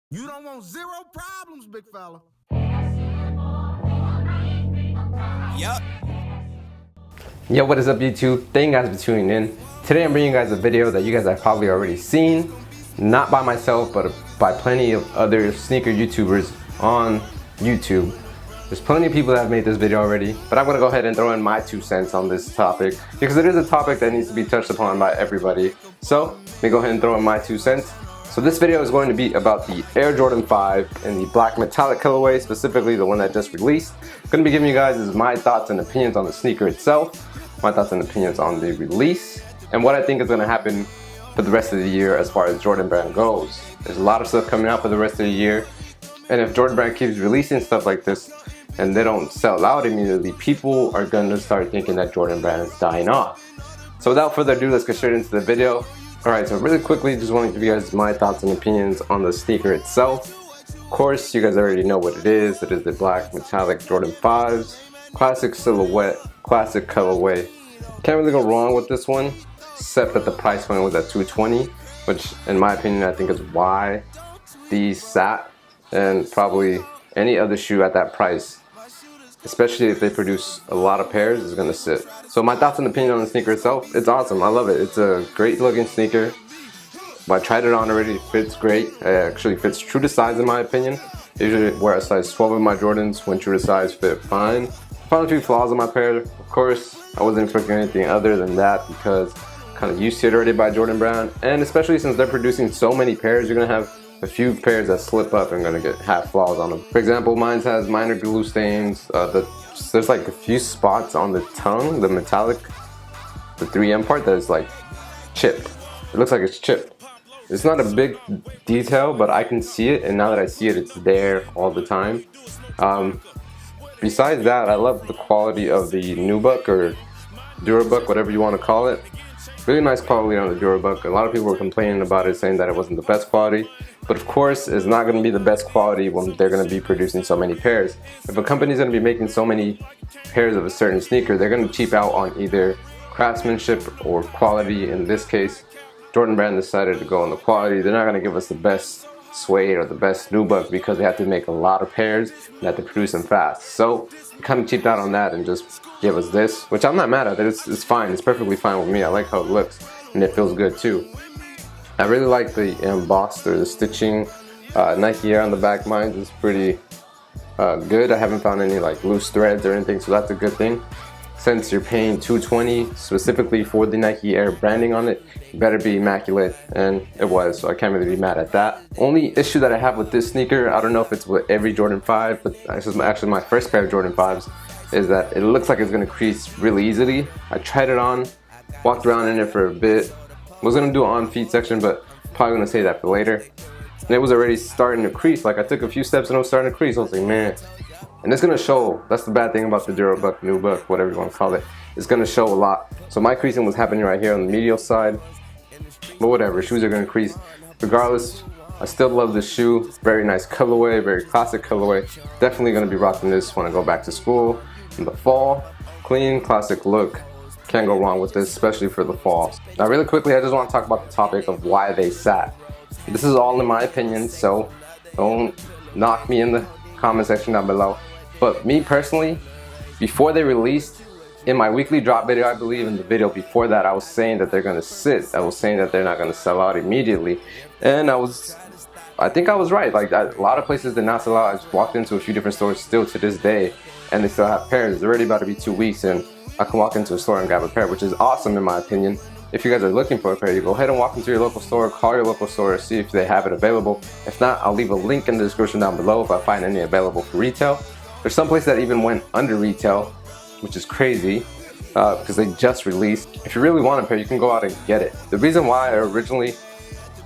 You don't want zero problems, big fella. Yup. Yo, what is up YouTube? Thank you guys for tuning in. Today I'm bringing you guys a video that you guys have probably already seen. Not by myself, but by plenty of other sneaker YouTubers on YouTube. There's plenty of people that have made this video already, but I'm gonna go ahead and throw in my 2 cents on this topic because it is a topic that needs to be touched upon by everybody. So, let me go ahead and throw in my 2 cents. So this video is going to be about the Air Jordan 5 in the black metallic colorway, specifically the one that just released. I'm going to be giving you guys my thoughts and opinions on the sneaker itself, my thoughts and opinions on the release, and what I think is going to happen for the rest of the year as far as Jordan Brand goes. There's a lot of stuff coming out for the rest of the year, and if Jordan Brand keeps releasing stuff like this and they don't sell out immediately, people are going to start thinking that Jordan Brand is dying off. So without further ado, let's get straight into the video. Alright, so really quickly, just wanting to give you guys my thoughts and opinions on the sneaker itself. Of course, you guys already know what it is. It is the black metallic Jordan 5s. Classic silhouette, classic colorway. Can't really go wrong with this one, except that the price point was at $220, which in my opinion, I think is why these sat, and probably any other shoe at that price, especially if they produce a lot of pairs, is gonna sit. So my thoughts and opinion on the sneaker itself, it's awesome. I love it. It's a great looking sneaker. I tried it on already. It fits great. It actually fits true to size in my opinion. Usually wear a size 12 in my Jordans. When true to size, fit fine. Found a few flaws in my pair. Of course, I wasn't expecting anything other than that because I'm kind of used to it already by Jordan Brand. And especially since they're producing so many pairs, you're gonna have a few pairs that slip up and gonna have flaws on them. For example, mine has minor glue stains. There's like a few spots on the tongue, the metallic, the 3M part that is like chipped. It looks like it's chipped. It's not a big detail, but I can see it, and now that I see it, it's there all the time. Besides that, I love the quality of the Nubuck or Durabuck, whatever you want to call it. Really nice quality on the Durabuck. A lot of people were complaining about it, saying that it wasn't the best quality. But of course, it's not going to be the best quality when they're going to be producing so many pairs. If a company's going to be making so many pairs of a certain sneaker, they're going to cheap out on either craftsmanship or quality. In this case, Jordan Brand decided to go on the quality. They're not going to give us the best suede or the best Nubuck because they have to make a lot of pairs and have to produce them fast. So they kind of cheaped out on that and just give us this, which I'm not mad at. It's fine. It's perfectly fine with me. I like how it looks and it feels good too. I really like the embossed or the stitching. Nike Air on the back, mine is pretty good. I haven't found any like loose threads or anything, so that's a good thing. Since you're paying $220 specifically for the Nike Air branding on it, it better be immaculate, and it was, so I can't really be mad at that. Only issue that I have with this sneaker, I don't know if it's with every Jordan 5, but this is actually my first pair of Jordan 5s, is that it looks like it's going to crease really easily. I tried it on, walked around in it for a bit, was going to do an on feet section, but probably going to save that for later. And it was already starting to crease. Like I took a few steps and it was starting to crease. I was like, man. And it's going to show. That's the bad thing about the Durabuck, Nubuck, whatever you want to call it. It's going to show a lot. So my creasing was happening right here on the medial side. But whatever, shoes are going to crease. Regardless, I still love this shoe. Very nice colorway, very classic colorway. Definitely going to be rocking this when I go back to school in the fall. Clean, classic look. Can't go wrong with this, especially for the fall. Now really quickly, I just want to talk about the topic of why they sat. This is all in my opinion, so don't knock me in the comment section down below. But me personally, before they released, in my weekly drop video, I believe in the video before that, I was saying that they're going to sit. I was saying that they're not going to sell out immediately. And I think I was right. Like a lot of places did not sell out. I just walked into a few different stores still to this day, and they still have pairs. It's already about to be 2 weeks, and I can walk into a store and grab a pair, which is awesome in my opinion. If you guys are looking for a pair, you go ahead and walk into your local store, call your local store, see if they have it available. If not, I'll leave a link in the description down below if I find any available for retail. There's some places that even went under retail, which is crazy because they just released. If you really want a pair, you can go out and get it. The reason why I originally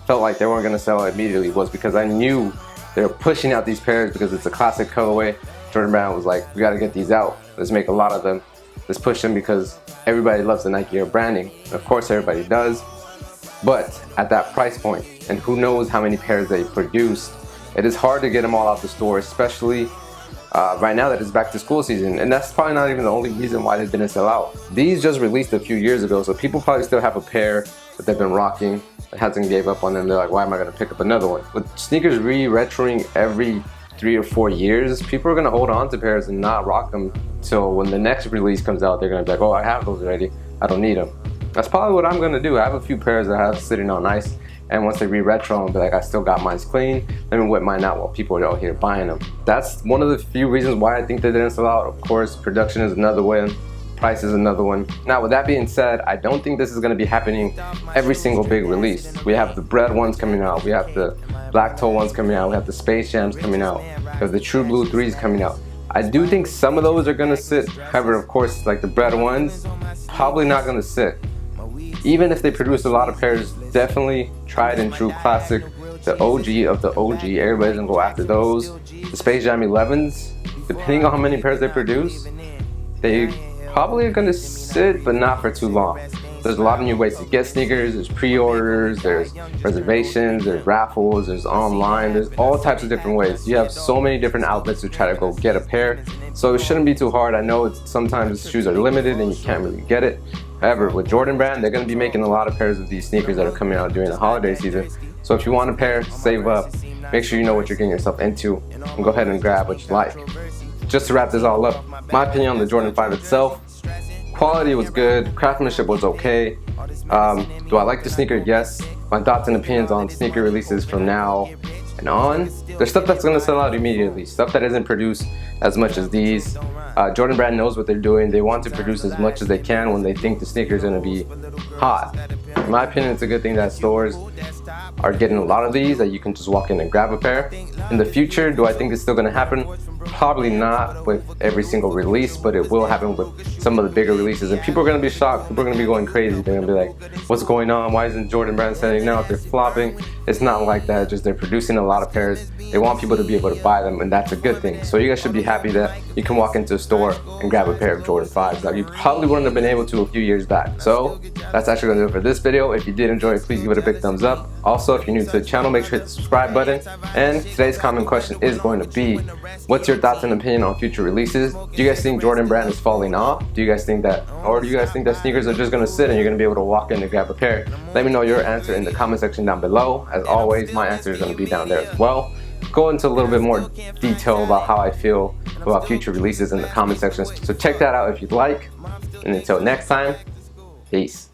felt like they weren't going to sell it immediately was because I knew they were pushing out these pairs because it's a classic colorway. Jordan Brand was like, we got to get these out. Let's make a lot of them. Let's push them because everybody loves the Nike Air branding. Of course, everybody does. But at that price point, and who knows how many pairs they produced, it is hard to get them all out the store, especially right now that it's back to school season. And that's probably not even the only reason why they didn't sell out. These just released a few years ago, so people probably still have a pair that they've been rocking. hasn't gave up on them. They're like, why am I going to pick up another one? With sneakers retroing every 3 or 4 years, people are going to hold on to pairs and not rock them till when the next release comes out. They're going to be like, oh, I have those already, I don't need them. That's probably what I'm going to do. I have a few pairs that I have sitting on ice, and once they retro, I'll be like, I still got mine clean, let me whip mine out while people are out here buying them. That's one of the few reasons why I think they didn't sell out. Of course, production is another one, price is another one. Now, with that being said, I don't think this is going to be happening every single big release. We have the bread ones coming out, we have the black toe ones coming out, we have the Space Jams coming out, we have the True Blue 3s coming out. I do think some of those are going to sit. However, of course, like the bread ones, probably not going to sit. Even if they produce a lot of pairs, definitely tried and true classic, the OG of the OG, everybody's gonna go after those. The Space Jam 11s, depending on how many pairs they produce, they probably are gonna sit, but not for too long. There's a lot of new ways to get sneakers, there's pre-orders, there's reservations, there's raffles, there's online, there's all types of different ways. You have so many different outlets to try to go get a pair, so it shouldn't be too hard. I know sometimes shoes are limited and you can't really get it. However, with Jordan Brand, they're going to be making a lot of pairs of these sneakers that are coming out during the holiday season. So if you want a pair, save up, make sure you know what you're getting yourself into, and go ahead and grab what you like. Just to wrap this all up, my opinion on the Jordan 5 itself, quality was good, craftsmanship was okay. Do I like the sneaker? Yes. My thoughts and opinions on sneaker releases from now and on, there's stuff that's going to sell out immediately, stuff that isn't produced as much as these. Jordan Brand knows what they're doing. They want to produce as much as they can when they think the sneaker is going to be hot. In my opinion, it's a good thing that stores are getting a lot of these, that you can just walk in and grab a pair. In the future, do I think it's still going to happen? Probably not with every single release, but it will happen with some of the bigger releases, and people are going to be shocked. People are going to be going crazy. They're going to be like, what's going on? Why isn't Jordan Brand selling now if they're flopping? It's not like that, just they're producing a lot of pairs. They want people to be able to buy them, and that's a good thing. So you guys should be happy that you can walk into a store and grab a pair of Jordan 5s that you probably wouldn't have been able to a few years back. So that's actually going to do it for this video. If you did enjoy it, please give it a big thumbs up. Also, if you're new to the channel, make sure to hit the subscribe button. And today's comment question is going to be, what's your thoughts and opinion on future releases? Do you guys think Jordan Brand is falling off? Do you guys think that, or do you guys think that sneakers are just going to sit and you're going to be able to walk in and grab a pair? Let me know your answer in the comment section down below. As always, my answer is going to be down there as well. Go into a little bit more detail about how I feel about future releases in the comment section. So check that out if you'd like. And until next time, peace.